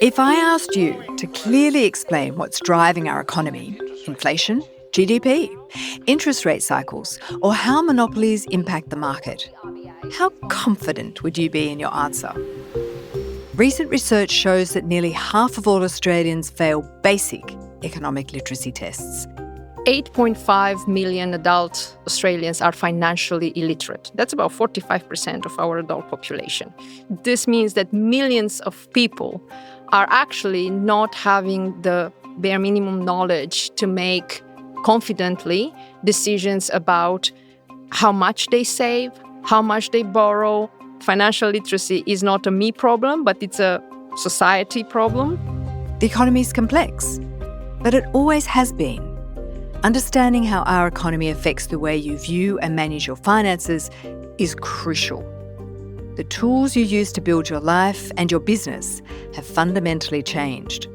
If I asked you to clearly explain what's driving our economy, inflation, GDP, interest rate cycles, or how monopolies impact the market, how confident would you be in your answer? Recent research shows that nearly half of all Australians fail basic economic literacy tests. 8.5 million adult Australians are financially illiterate. That's about 45% of our adult population. This means that millions of people are actually not having the bare minimum knowledge to make confidently decisions about how much they save, how much they borrow. Financial literacy is not a me problem, but it's a society problem. The economy is complex, but it always has been. Understanding how our economy affects the way you view and manage your finances is crucial. The tools you use to build your life and your business have fundamentally changed.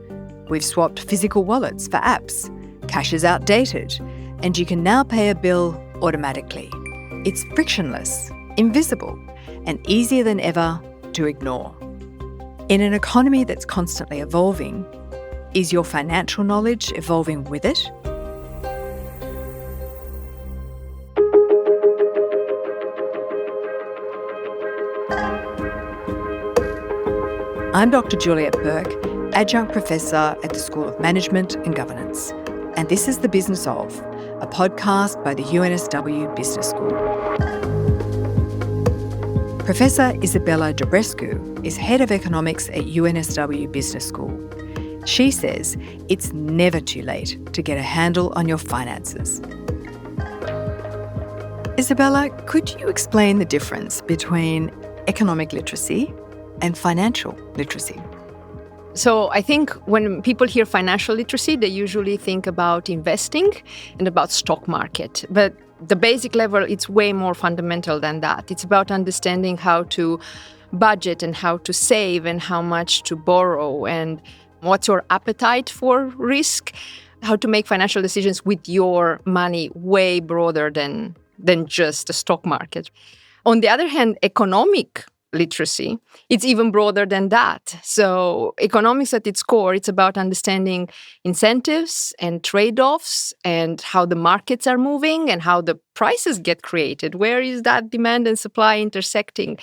We've swapped physical wallets for apps, cash is outdated, and you can now pay a bill automatically. It's frictionless, invisible, and easier than ever to ignore. In an economy that's constantly evolving, is your financial knowledge evolving with it? I'm Dr. Juliet Burke, Adjunct Professor at the School of Management and Governance, and this is The Business Of, a podcast by the UNSW Business School. Professor Isabella Dobrescu is Head of Economics at UNSW Business School. She says it's never too late to get a handle on your finances. Isabella, could you explain the difference between economic literacy and financial literacy? So I think when people hear financial literacy, they usually think about investing and about stock market. But the basic level, it's way more fundamental than that. It's about understanding how to budget and how to save and how much to borrow and what's your appetite for risk, how to make financial decisions with your money way broader than just the stock market. On the other hand, economic literacy, it's even broader than that. So economics at its core, it's about understanding incentives and trade-offs and how the markets are moving and how the prices get created. Where is that demand and supply intersecting?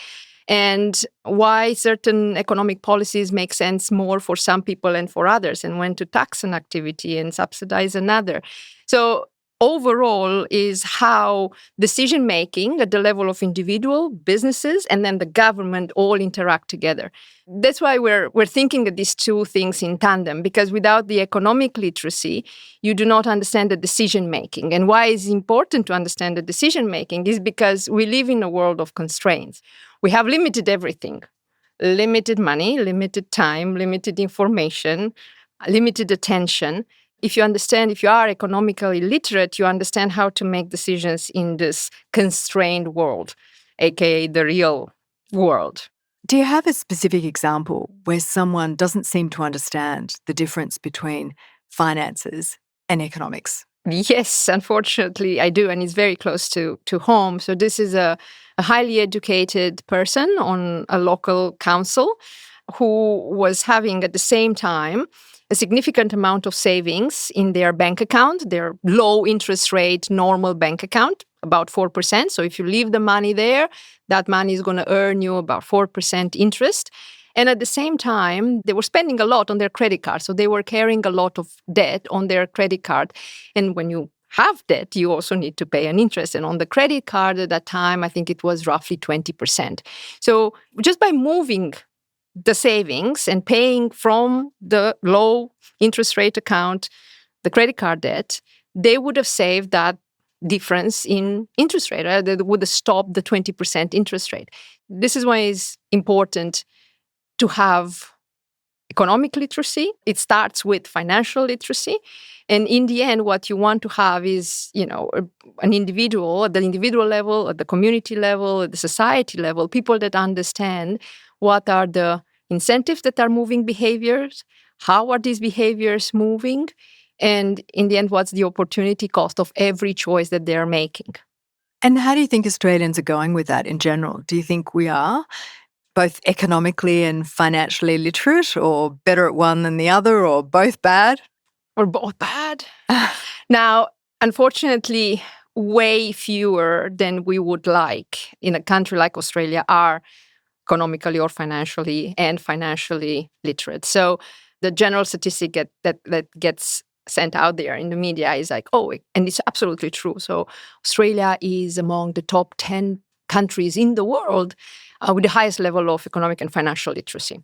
And why certain economic policies make sense more for some people and for others, and when to tax an activity and subsidize another. So overall is how decision-making at the level of individual businesses and then the government all interact together. That's why we're thinking of these two things in tandem, because without the economic literacy, you do not understand the decision-making. And why it's important to understand the decision-making is because we live in a world of constraints. We have limited everything. Limited money, limited time, limited information, limited attention. If you are economically literate, you understand how to make decisions in this constrained world, aka the real world. Do you have a specific example where someone doesn't seem to understand the difference between finances and economics? Yes, unfortunately, I do, and it's very close to home. So this is a highly educated person on a local council who was having at the same time a significant amount of savings in their bank account, their low interest rate normal bank account, about 4%. So if you leave the money there, that money is going to earn you about 4% interest. And at the same time, they were spending a lot on their credit card. So they were carrying a lot of debt on their credit card. And when you have debt, you also need to pay an interest. And on the credit card at that time, I think it was roughly 20%. So just by moving the savings and paying from the low interest rate account, the credit card debt, they would have saved that difference in interest rate. Right? They would have stopped the 20% interest rate. This is why it's important to have economic literacy. It starts with financial literacy. And in the end, what you want to have is, an individual at the individual level, at the community level, at the society level, people that understand what are the incentives that are moving behaviors, how are these behaviors moving, and in the end, what's the opportunity cost of every choice that they're making. And how do you think Australians are going with that in general? Do you think we are both economically and financially literate, or better at one than the other, or both bad? Or both bad? Now, unfortunately, way fewer than we would like in a country like Australia are economically or financially literate. So the general statistic that gets sent out there in the media is like, oh, and it's absolutely true. So Australia is among the top 10 countries in the world with the highest level of economic and financial literacy.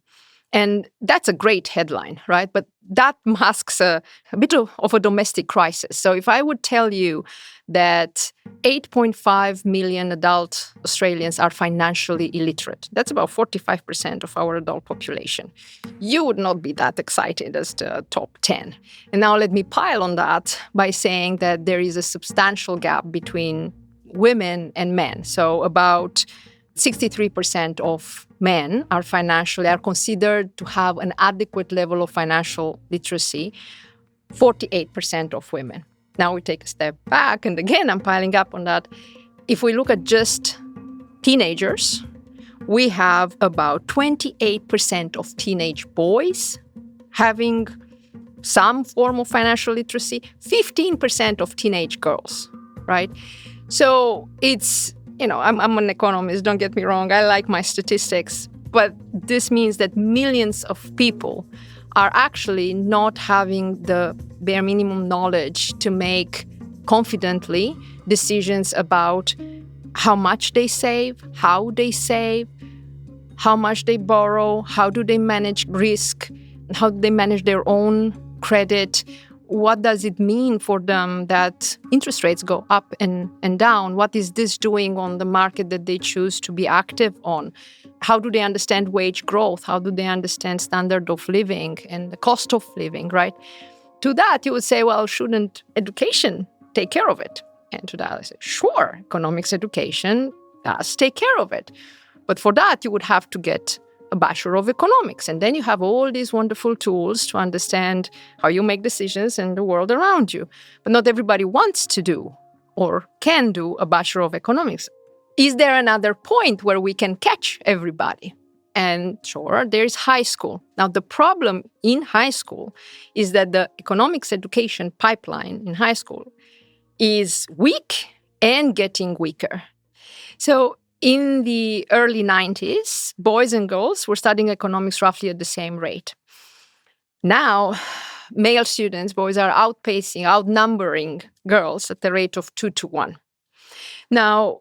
And that's a great headline, right? But that masks a bit of a domestic crisis. So if I would tell you that 8.5 million adult Australians are financially illiterate, that's about 45% of our adult population, you would not be that excited as the top 10. And now let me pile on that by saying that there is a substantial gap between women and men. So about 63% of men are considered to have an adequate level of financial literacy, 48% of women. Now we take a step back, and again, I'm piling up on that. If we look at just teenagers, we have about 28% of teenage boys having some form of financial literacy, 15% of teenage girls, right? So it's, I'm an economist, don't get me wrong. I like my statistics. But this means that millions of people are actually not having the bare minimum knowledge to make confidently decisions about how much they save, how much they borrow, how do they manage risk, how do they manage their own credit. What does it mean for them that interest rates go up and down? What is this doing on the market that they choose to be active on? How do they understand wage growth? How do they understand standard of living and the cost of living, right? To that, you would say, well, shouldn't education take care of it? And to that, I say, sure, economics education does take care of it. But for that, you would have to get a Bachelor of Economics. And then you have all these wonderful tools to understand how you make decisions in the world around you. But not everybody wants to do or can do a Bachelor of Economics. Is there another point where we can catch everybody? And sure, there's high school. Now, the problem in high school is that the economics education pipeline in high school is weak and getting weaker. So in the early 90s, boys and girls were studying economics roughly at the same rate. Now, male students, boys are outnumbering girls at the rate of 2-1. Now,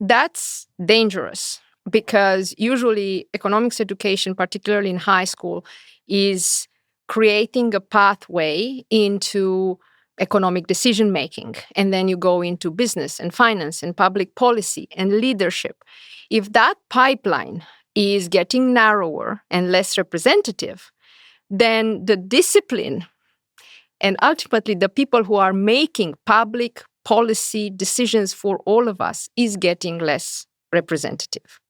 that's dangerous because usually economics education, particularly in high school, is creating a pathway into economic decision-making. And then you go into business and finance and public policy and leadership. If that pipeline is getting narrower and less representative, then the discipline and ultimately the people who are making public policy decisions for all of us is getting less representative.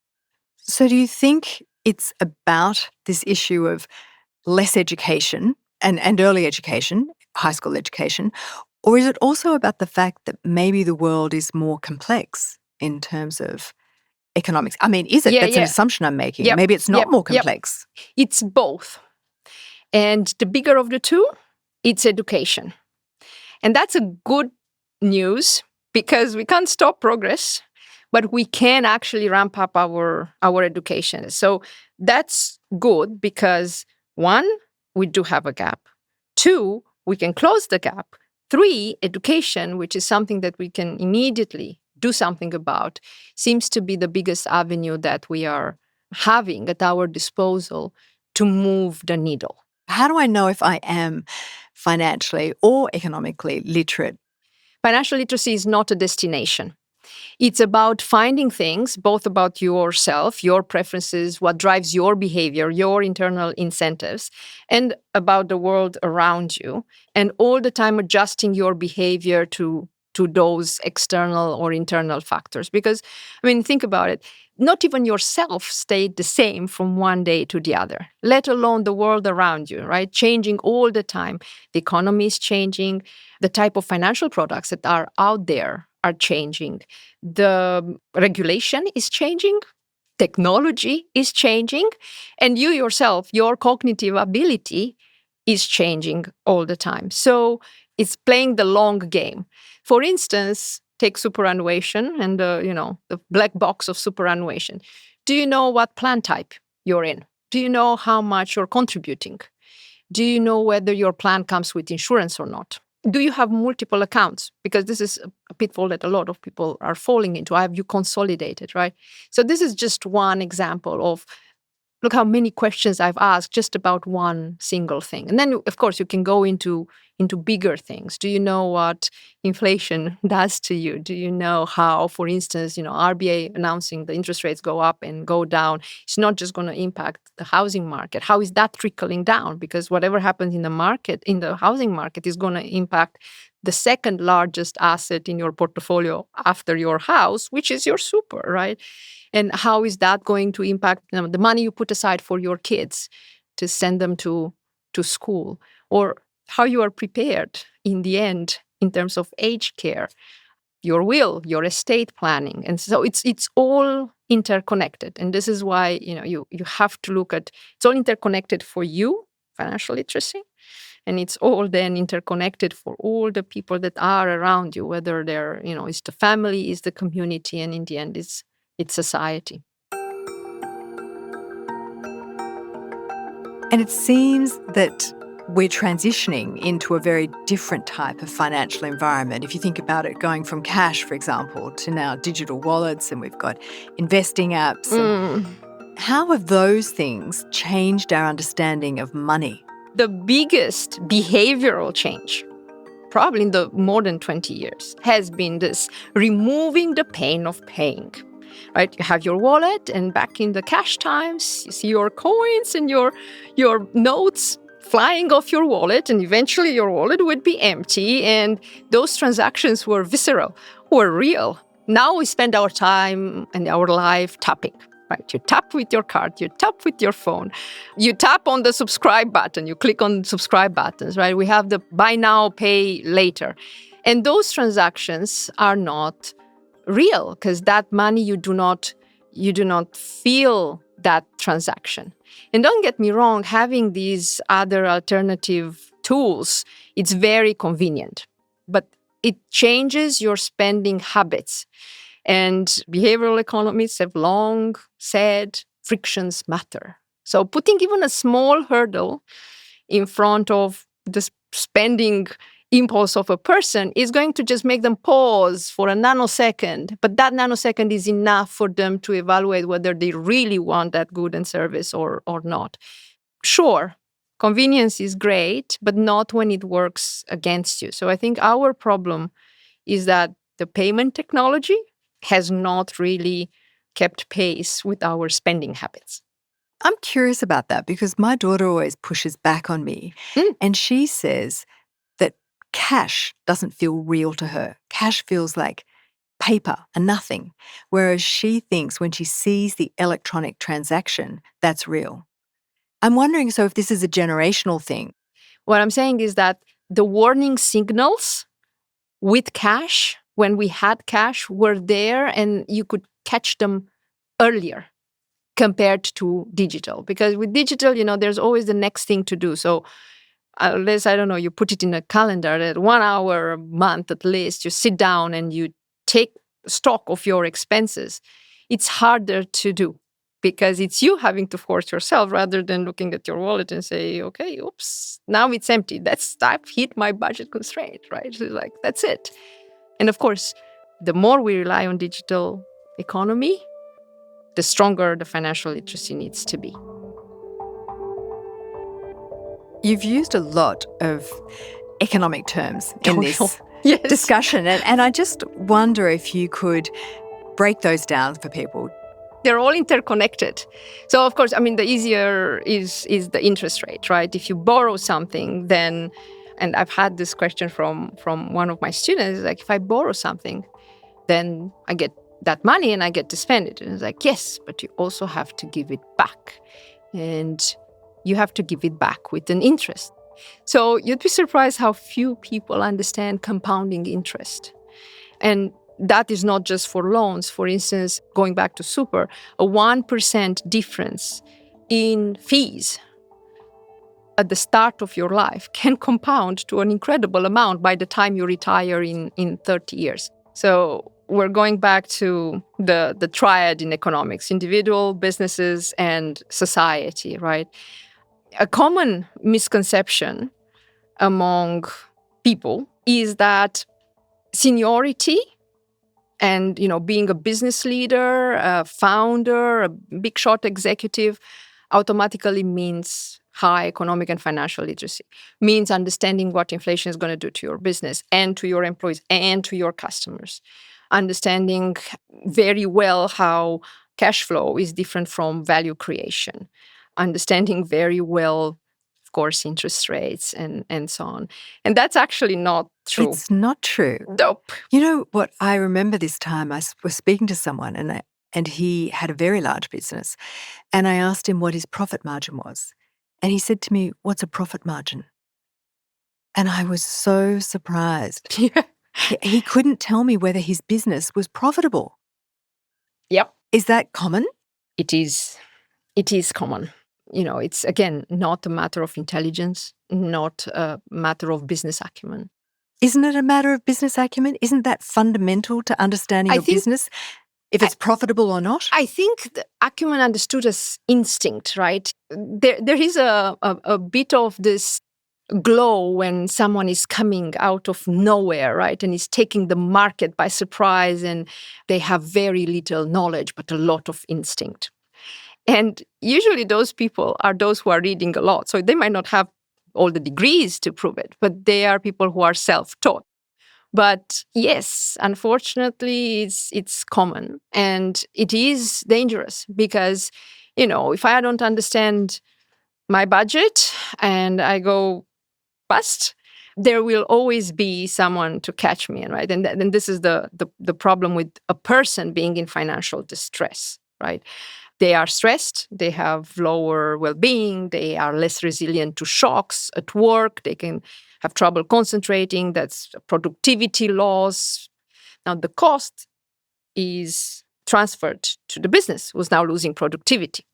So do you think it's about this issue of less education and early education, high school education, or is it also about the fact that maybe the world is more complex in terms of economics? I mean, is it? That's an assumption I'm making. Yep. Maybe it's not more complex. Yep. It's both. And the bigger of the two, it's education. And that's a good news because we can't stop progress, but we can actually ramp up our education. So that's good because 1, we do have a gap. 2, we can close the gap. 3, education, which is something that we can immediately do something about, seems to be the biggest avenue that we are having at our disposal to move the needle. How do I know if I am financially or economically literate? Financial literacy is not a destination. It's about finding things, both about yourself, your preferences, what drives your behavior, your internal incentives, and about the world around you, and all the time adjusting your behavior to those external or internal factors. Because, I mean, think about it. Not even yourself stayed the same from one day to the other, let alone the world around you, right? Changing all the time. The economy is changing. The type of financial products that are out there are changing. The regulation is changing. technology is changing, and you yourself, your cognitive ability is changing all the time. So it's playing the long game. For instance, take superannuation and the black box of superannuation. Do you know what plan type you're in? Do you know how much you're contributing? Do you know whether your plan comes with insurance or not? Do you have multiple accounts? Because this is a pitfall that a lot of people are falling into. Have you consolidated, right? So this is just one example of, look how many questions I've asked just about one single thing. And then, of course, you can go into bigger things. Do you know what inflation does to you? Do you know how, for instance, RBA announcing the interest rates go up and go down, it's not just going to impact the housing market. How is that trickling down? Because whatever happens in the market, in the housing market, is going to impact the second largest asset in your portfolio after your house, which is your super, right? And how is that going to impact the money you put aside for your kids to send them to school? Or how you are prepared in the end in terms of aged care, your will, your estate planning. And so it's all interconnected. And this is why you have to look at, it's all interconnected for you, financial literacy. And it's all then interconnected for all the people that are around you, whether they're, it's the family, it's the community, and in the end, it's society. And it seems that we're transitioning into a very different type of financial environment. If you think about it, going from cash, for example, to now digital wallets, and we've got investing apps. How have those things changed our understanding of money? The biggest behavioral change, probably in the more than 20 years, has been this removing the pain of paying. Right? You have your wallet, and back in the cash times, you see your coins and your notes flying off your wallet, and eventually your wallet would be empty, and those transactions were visceral, were real. Now we spend our time and our life tapping. Right? You tap with your card, you tap with your phone, you tap on the subscribe button, you click on subscribe buttons, right? We have the buy now, pay later. And those transactions are not real, because that money you do not feel that transaction. And don't get me wrong, having these other alternative tools, it's very convenient, but it changes your spending habits. And behavioral economists have long said frictions matter. So putting even a small hurdle in front of the spending impulse of a person is going to just make them pause for a nanosecond. But that nanosecond is enough for them to evaluate whether they really want that good and service or not. Sure, convenience is great, but not when it works against you. So I think our problem is that the payment technology has not really kept pace with our spending habits. I'm curious about that because my daughter always pushes back on me, and she says that cash doesn't feel real to her. Cash feels like paper and nothing, whereas she thinks when she sees the electronic transaction, that's real. I'm wondering, so if this is a generational thing. What I'm saying is that the warning signals with cash, when we had cash, were there, and you could catch them earlier compared to digital. Because with digital, there's always the next thing to do. So unless, you put it in a calendar that 1 hour a month at least, you sit down and you take stock of your expenses, it's harder to do because it's you having to force yourself rather than looking at your wallet and say, okay, oops, now it's empty. I've hit my budget constraint, right? So like, that's it. And of course, the more we rely on digital economy, the stronger the financial literacy needs to be. You've used a lot of economic terms in this Yes. discussion, and I just wonder if you could break those down for people. They're all interconnected. So, of course, the easier is the interest rate, right? If you borrow something, then, and I've had this question from one of my students, like, if I borrow something, then I get that money and I get to spend it. And it's like, yes, but you also have to give it back. And you have to give it back with an interest. So you'd be surprised how few people understand compounding interest. And that is not just for loans. For instance, going back to super, a 1% difference in fees at the start of your life can compound to an incredible amount by the time you retire in 30 years. So we're going back to the triad in economics: individual, businesses, and society, right? A common misconception among people is that seniority and, being a business leader, a founder, a big shot executive automatically means high economic and financial literacy, means understanding what inflation is going to do to your business and to your employees and to your customers, understanding very well how cash flow is different from value creation, understanding very well, of course, interest rates and so on. And that's actually not true. It's not true. Nope. You know what? I remember this time I was speaking to someone and he had a very large business. And I asked him what his profit margin was. And he said to me, "What's a profit margin?" And I was so surprised. Yeah. He couldn't tell me whether his business was profitable. Yep. Is that common? It is. It is common. It's, again, not a matter of intelligence, not a matter of business acumen. Isn't it a matter of business acumen? Isn't that fundamental to understanding your business, if it's profitable or not? I think the acumen understood as instinct, right? There is a bit of this glow when someone is coming out of nowhere, right, and is taking the market by surprise, and they have very little knowledge but a lot of instinct. And usually those people are those who are reading a lot. So they might not have all the degrees to prove it, but they are people who are self-taught. But yes, unfortunately, it's common, and it is dangerous because, if I don't understand my budget and I go bust, there will always be someone to catch me, right? And then this is the problem with a person being in financial distress, right? They are stressed, they have lower well-being, they are less resilient to shocks at work, they can have trouble concentrating, that's productivity loss. Now, the cost is transferred to the business who's now losing productivity.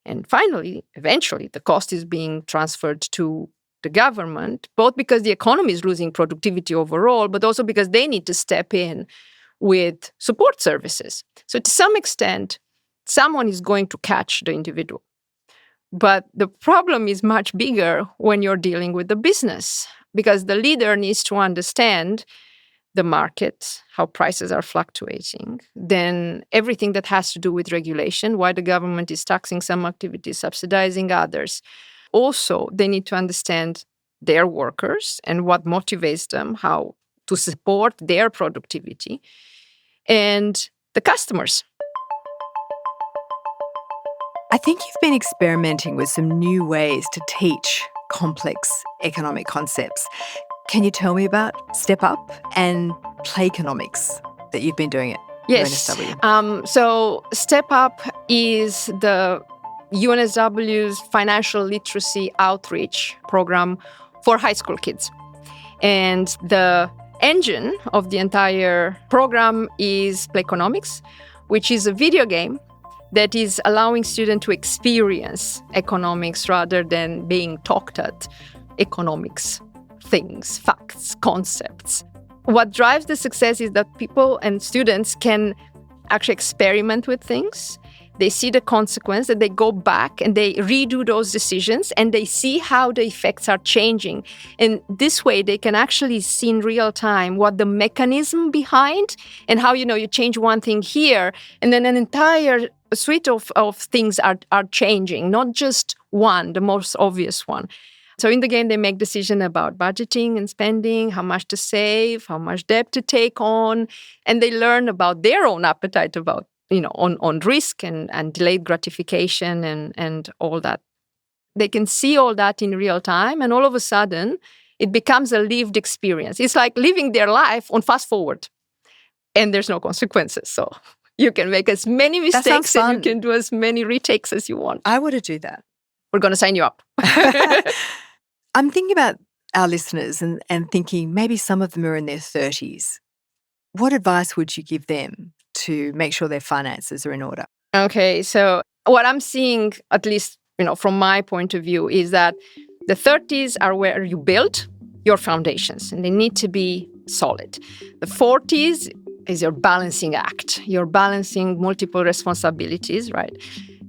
And finally, eventually, the cost is being transferred to the government, both because the economy is losing productivity overall, but also because they need to step in with support services. So to some extent, someone is going to catch the individual. But the problem is much bigger when you're dealing with the business, because the leader needs to understand the market, how prices are fluctuating, then everything that has to do with regulation, why the government is taxing some activities, subsidizing others. Also, they need to understand their workers and what motivates them, how to support their productivity, and the customers. I think you've been experimenting with some new ways to teach complex economic concepts. Can you tell me about Step Up and Playconomics that you've been doing at UNSW? So Step Up is the UNSW's financial literacy outreach program for high school kids. And the engine of the entire program is Playconomics, which is a video game that is allowing students to experience economics rather than being taught at economics, things, facts, concepts. What drives the success is that people and students can actually experiment with things. They see the consequence, that they go back and they redo those decisions and they see how the effects are changing. And this way they can actually see in real time what the mechanism behind and how, you change one thing here and then an entire suite of things are changing, not just one, the most obvious one. So in the game, they make decisions about budgeting and spending, how much to save, how much debt to take on, and they learn about their own appetite about, on risk and delayed gratification and all that. They can see all that in real time, and all of a sudden, it becomes a lived experience. It's like living their life on fast forward, and there's no consequences. So you can make as many mistakes and you can do as many retakes as you want. I want to do that. We're going to sign you up. I'm thinking about our listeners and thinking maybe some of them are in their 30s. what advice would you give them to make sure their finances are in order? Okay, so what I'm seeing, at least from my point of view, is that the 30s are where you build your foundations, and they need to be solid. The 40s is your balancing act. You're balancing multiple responsibilities, right?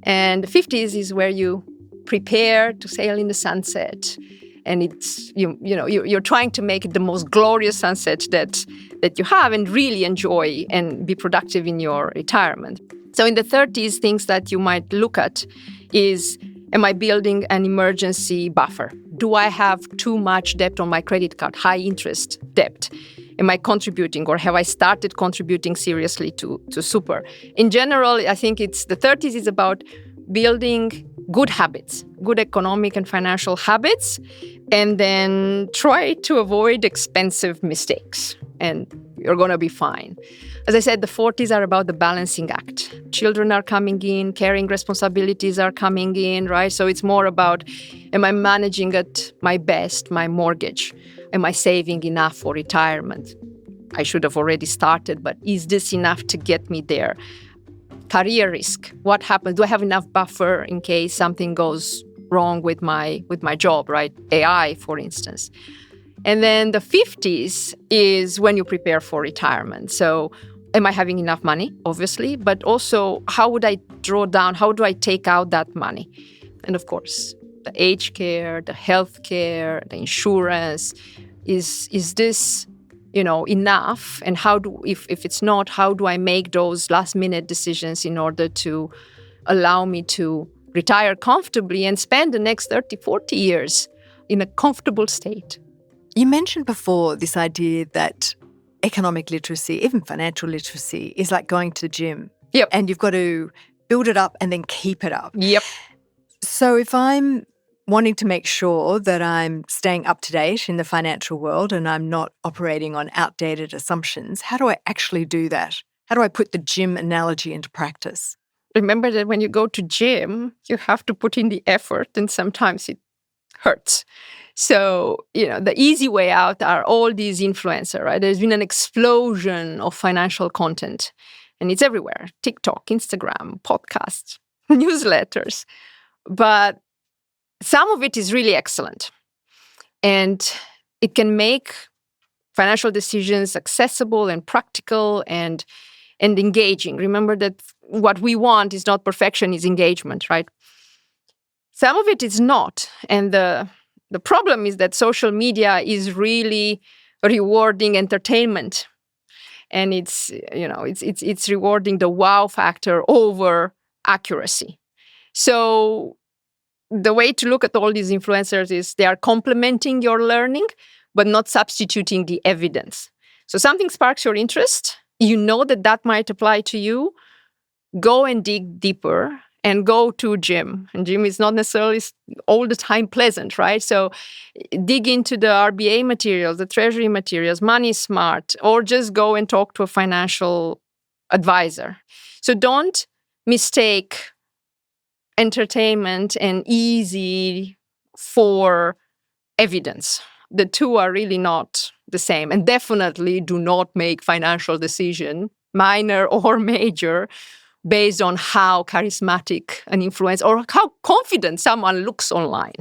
And the 50s is where you prepare to sail in the sunset. And it's you're trying to make it the most glorious sunset that you have, and really enjoy and be productive in your retirement. So in the 30s, things that you might look at is, am I building an emergency buffer? Do I have too much debt on my credit card, high interest debt? Am I contributing, or have I started contributing seriously to super? In general, I think the 30s is about building good habits, good economic and financial habits, and then try to avoid expensive mistakes, and you're going to be fine. As I said, the 40s are about the balancing act. Children are coming in, caring responsibilities are coming in, right? So it's more about, am I managing at my best my mortgage? Am I saving enough for retirement? I should have already started, but is this enough to get me there? Career risk. What happens? Do I have enough buffer in case something goes wrong with my job, right? AI, for instance. And then the 50s is when you prepare for retirement. So am I having enough money? Obviously. But also, how would I draw down? How do I take out that money? And of course, the aged care, the health care, the insurance. Is this enough? And if it's not, how do I make those last minute decisions in order to allow me to retire comfortably and spend the next 30, 40 years in a comfortable state? You mentioned before this idea that economic literacy, even financial literacy, is like going to the gym. Yep. And you've got to build it up and then keep it up. Yep. So if I'm wanting to make sure that I'm staying up to date in the financial world and I'm not operating on outdated assumptions, how do I actually do that? How do I put the gym analogy into practice? Remember that when you go to gym, you have to put in the effort, and sometimes it hurts. So, the easy way out are all these influencers, right? There's been an explosion of financial content, and it's everywhere. TikTok, Instagram, podcasts, newsletters. But some of it is really excellent, and it can make financial decisions accessible and practical and engaging. Remember that what we want is not perfection, is engagement, right? Some of it is not. And the problem is that social media is really rewarding entertainment. And it's rewarding the wow factor over accuracy. So the way to look at all these influencers is they are complementing your learning, but not substituting the evidence. So something sparks your interest, you know that might apply to you, go and dig deeper and go to gym. And gym is not necessarily all the time pleasant, right? So dig into the RBA materials, the treasury materials, Money Smart, or just go and talk to a financial advisor. So don't mistake entertainment and easy for evidence. The two are really not the same, and definitely do not make financial decision, minor or major, based on how charismatic an influencer or how confident someone looks online.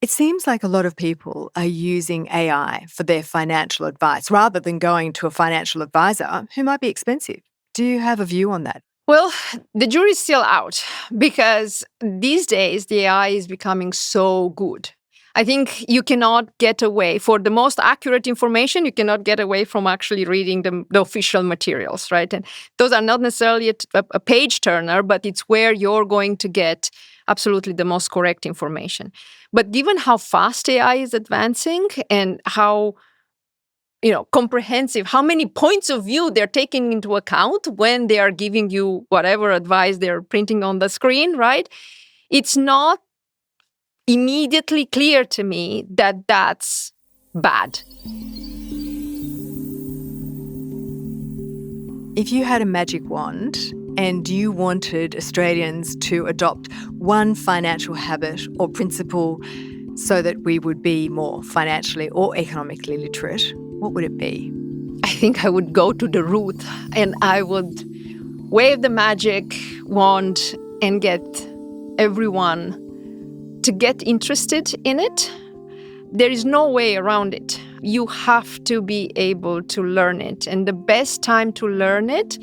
It seems like a lot of people are using AI for their financial advice rather than going to a financial advisor who might be expensive. Do you have a view on that? Well, the jury's still out, because these days the AI is becoming so good. I think you cannot get away, for the most accurate information, you cannot get away from actually reading the official materials, right? And those are not necessarily a page turner, but it's where you're going to get absolutely the most correct information. But given how fast AI is advancing and how comprehensive, how many points of view they're taking into account when they are giving you whatever advice they're printing on the screen, right? It's not immediately clear to me that that's bad. If you had a magic wand and you wanted Australians to adopt one financial habit or principle so that we would be more financially or economically literate, what would it be? I think I would go to the root and I would wave the magic wand and get everyone to get interested in it. There is no way around it. You have to be able to learn it. And the best time to learn it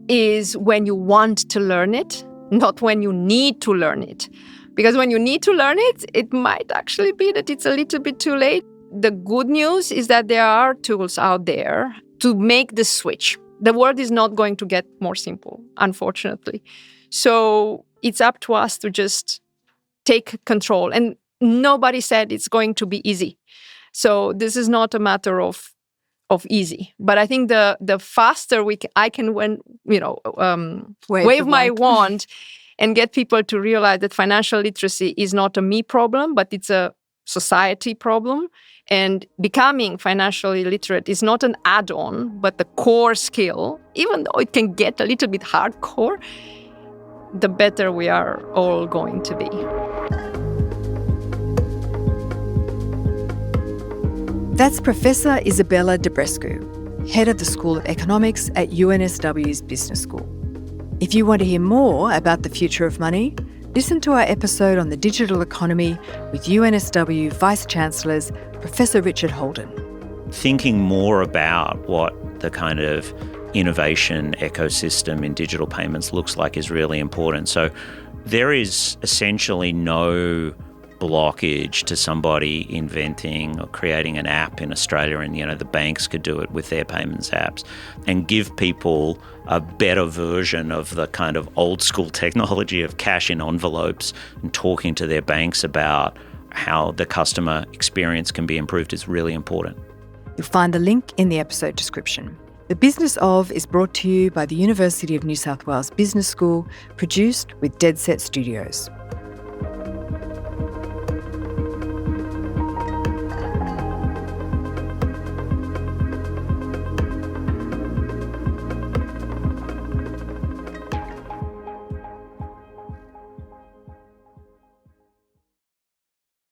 is when you want to learn it, not when you need to learn it. Because when you need to learn it, it might actually be that it's a little bit too late. The good news is that there are tools out there to make the switch. The world is not going to get more simple, unfortunately. So it's up to us to just take control. And nobody said it's going to be easy. So this is not a matter of easy. But I think the faster I can wave my wand and get people to realize that financial literacy is not a me problem, but it's a society problem. And becoming financially literate is not an add-on, but the core skill. Even though it can get a little bit hardcore, the better we are all going to be. That's Professor Isabella Dobrescu, head of the School of Economics at UNSW's Business School. If you want to hear more about the future of money, listen to our episode on the digital economy with UNSW Vice-Chancellors Professor Richard Holden. Thinking more about what the kind of innovation ecosystem in digital payments looks like is really important. So there is essentially no blockage to somebody inventing or creating an app in Australia, and the banks could do it with their payments apps and give people a better version of the kind of old school technology of cash in envelopes, and talking to their banks about how the customer experience can be improved is really important. You'll find the link in the episode description. The Business Of is brought to you by the University of New South Wales Business School, produced with Dead Set Studios.